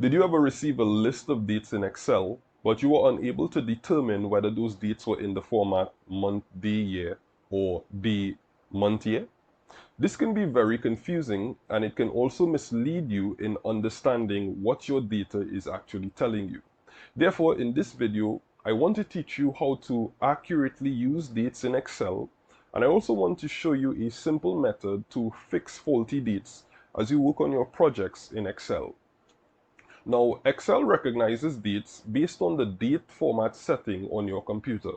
Did you ever receive a list of dates in Excel, but you were unable to determine whether those dates were in the format month, day, year, or day, month, year? This can be very confusing, and it can also mislead you in understanding what your data is actually telling you. Therefore, in this video, I want to teach you how to accurately use dates in Excel, and I also want to show you a simple method to fix faulty dates as you work on your projects in Excel. Now, Excel recognizes dates based on the date format setting on your computer.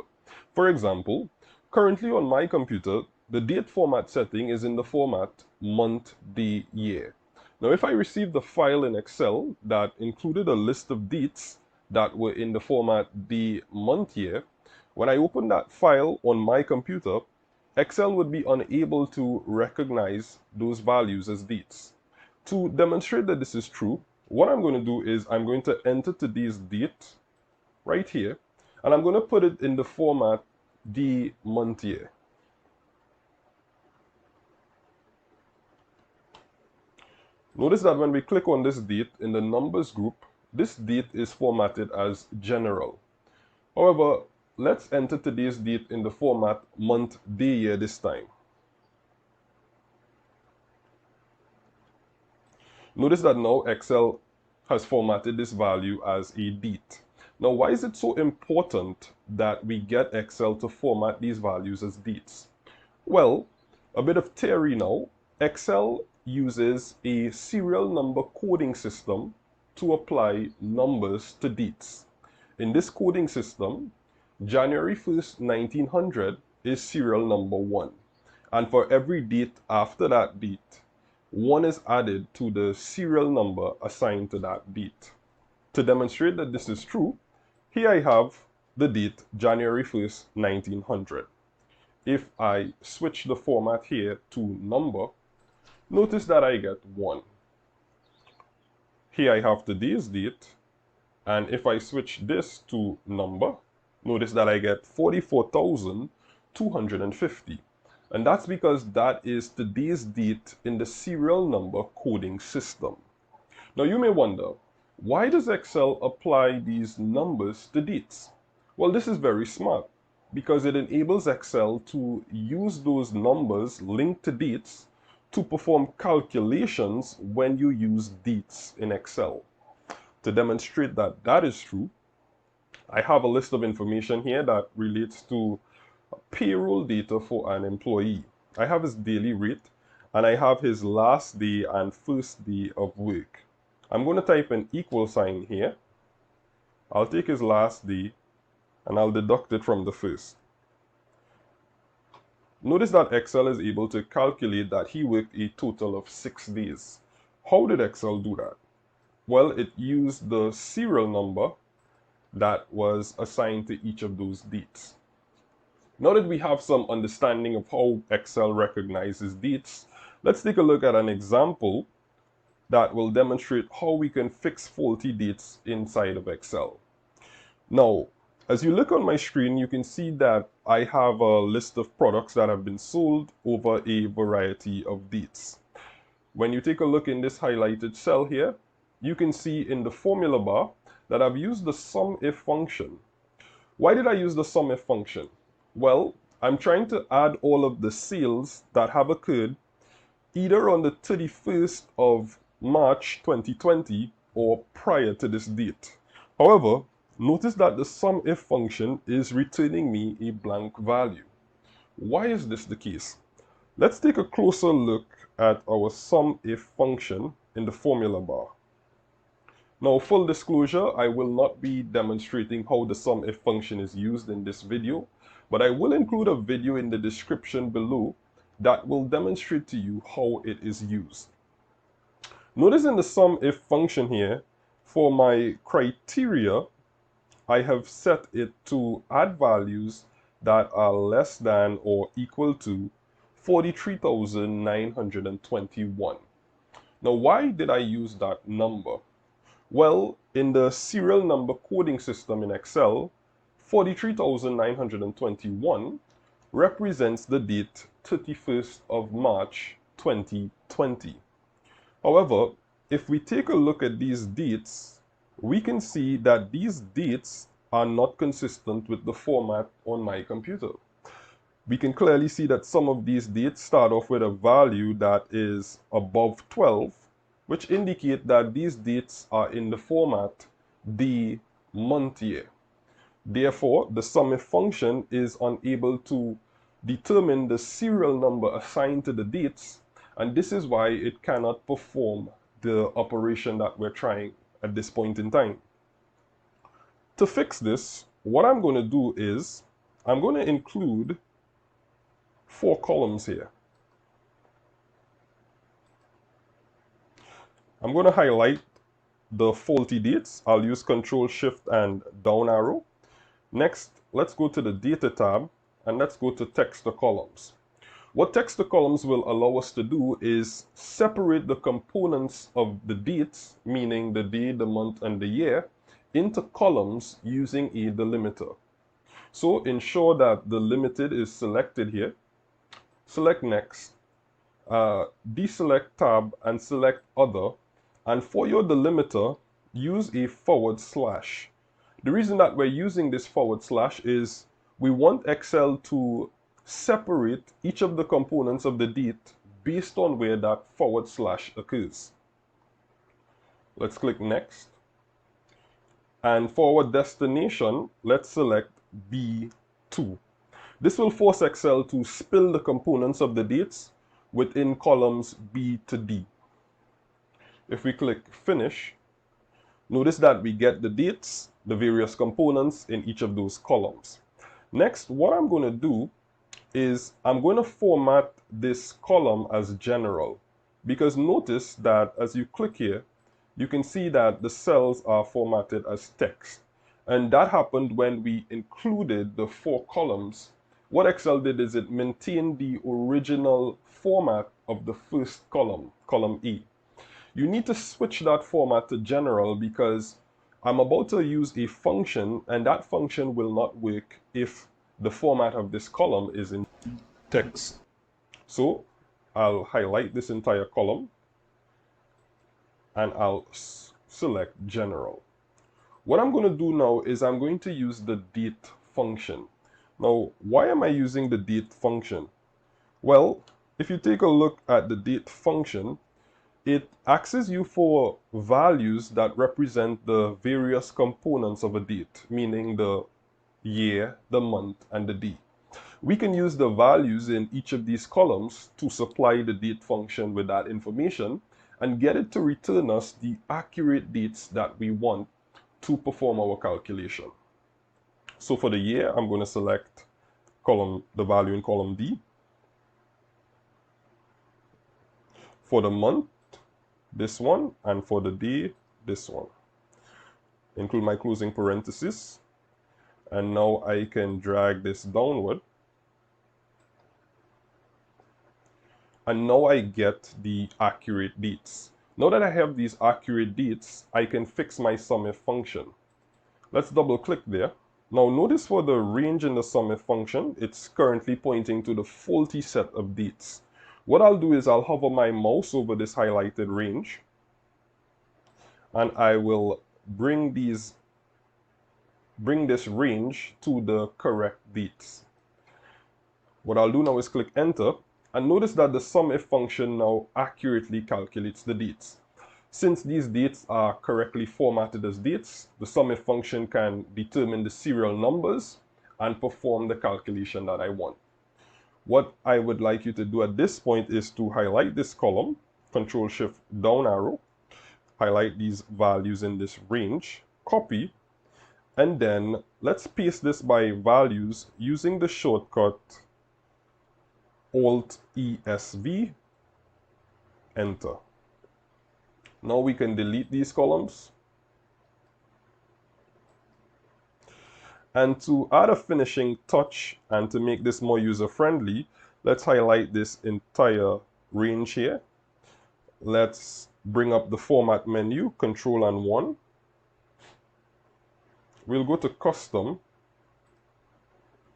For example, currently on my computer, the date format setting is in the format month, day, year. Now, if I received a file in Excel that included a list of dates that were in the format day, month, year, when I open that file on my computer, Excel would be unable to recognize those values as dates. To demonstrate that this is true, what I'm going to do is I'm going to enter today's date right here, and I'm going to put it in the format day, month, year. Notice that when we click on this date in the numbers group, this date is formatted as general. However, let's enter today's date in the format month, day, year this time. Notice that now Excel has formatted this value as a date. Now, why is it so important that we get Excel to format these values as dates? Well, a bit of theory now. Excel uses a serial number coding system to apply numbers to dates. In this coding system, January 1st, 1900 is serial number 1. And for every date after that date, 1 is added to the serial number assigned to that date. To demonstrate that this is true, here I have the date January 1st, 1900. If I switch the format here to number, notice that I get 1. Here I have today's date, and if I switch this to number, notice that I get 44,250. And that's because that is today's date in the serial number coding system. Now you may wonder, why does Excel apply these numbers to dates? Well, this is very smart because it enables Excel to use those numbers linked to dates to perform calculations when you use dates in Excel. To demonstrate that that is true, I have a list of information here that relates to payroll data for an employee. I have his daily rate, and I have his last day and first day of work. I'm going to type an equal sign here. I'll take his last day and I'll deduct it from the first. Notice that Excel is able to calculate that he worked a total of 6 days. How did Excel do that? Well, it used the serial number that was assigned to each of those dates. Now that we have some understanding of how Excel recognizes dates, let's take a look at an example that will demonstrate how we can fix faulty dates inside of Excel. Now, as you look on my screen, you can see that I have a list of products that have been sold over a variety of dates. When you take a look in this highlighted cell here, you can see in the formula bar that I've used the SUMIF function. Why did I use the SUMIF function? Well, I'm trying to add all of the sales that have occurred either on the 31st of March 2020 or prior to this date. However, notice that the SUMIF function is returning me a blank value. Why is this the case? Let's take a closer look at our SUMIF function in the formula bar. Now, full disclosure, I will not be demonstrating how the SUMIF function is used in this video, but I will include a video in the description below that will demonstrate to you how it is used. Notice in the SUMIF function here, for my criteria, I have set it to add values that are less than or equal to 43,921. Now, why did I use that number? Well, in the serial number coding system in Excel, 43,921 represents the date 31st of March 2020. However, if we take a look at these dates, we can see that these dates are not consistent with the format on my computer. We can clearly see that some of these dates start off with a value that is above 12, which indicate that these dates are in the format day, month, year. Therefore, the SUMIF function is unable to determine the serial number assigned to the dates, and this is why it cannot perform the operation that we're trying at this point in time. To fix this, what I'm going to do is I'm going to include 4 columns here. I'm going to highlight the faulty dates. I'll use Control Shift and down arrow. Next, let's go to the Data tab and let's go to Text to Columns. What text to columns will allow us to do is separate the components of the dates, meaning the day, the month, and the year, into columns using a delimiter. So ensure that the limited is selected here. Select Next, deselect Tab and select Other. And for your delimiter, use a /. The reason that we're using this / is we want Excel to separate each of the components of the date based on where that / occurs. Let's click Next. And for our destination, let's select B2. This will force Excel to spill the components of the dates within columns B to D. If we click Finish, notice that we get the dates, the various components in each of those columns. Next, what I'm going to do is I'm going to format this column as general, because notice that as you click here, you can see that the cells are formatted as text. And that happened when we included the 4 columns. What Excel did is it maintained the original format of the first column, column A. You need to switch that format to general because I'm about to use a function, and that function will not work if the format of this column is in text. So I'll highlight this entire column and I'll select general. What I'm going to do now is I'm going to use the date function. Now, why am I using the date function? Well, if you take a look at the date function, it asks you for values that represent the various components of a date, meaning the year, the month, and the day. We can use the values in each of these columns to supply the date function with that information and get it to return us the accurate dates that we want to perform our calculation. So for the year, I'm going to select the value in column D. For the month, this one, and for the day, this one. Include my closing parenthesis. And now I can drag this downward. And now I get the accurate dates. Now that I have these accurate dates, I can fix my SUMIF function. Let's double click there. Now notice for the range in the SUMIF function, it's currently pointing to the faulty set of dates. What I'll do is I'll hover my mouse over this highlighted range, and I will bring this range to the correct dates. What I'll do now is click Enter, and notice that the SUMIF function now accurately calculates the dates. Since these dates are correctly formatted as dates, the SUMIF function can determine the serial numbers and perform the calculation that I want. What I would like you to do at this point is to highlight this column, Control Shift down arrow, highlight these values in this range, copy, and then let's paste this by values using the shortcut Alt-ESV, Enter. Now we can delete these columns. And to add a finishing touch and to make this more user-friendly, let's highlight this entire range here. Let's bring up the Format menu, Control and 1. We'll go to Custom.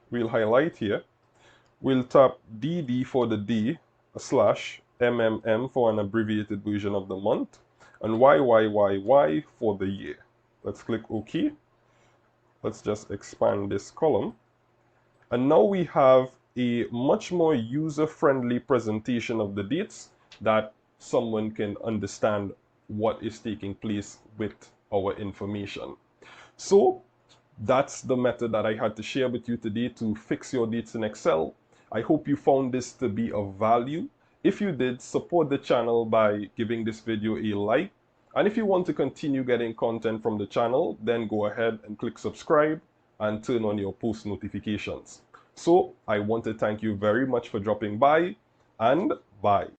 We'll highlight here. We'll tap DD for the day, /MMM for an abbreviated version of the month. and Y for the year. Let's click OK. Let's just expand this column. And now we have a much more user-friendly presentation of the dates that someone can understand what is taking place with our information. So that's the method that I had to share with you today to fix your dates in Excel. I hope you found this to be of value. If you did, support the channel by giving this video a like. And if you want to continue getting content from the channel, then go ahead and click subscribe and turn on your post notifications. So I want to thank you very much for dropping by, and bye.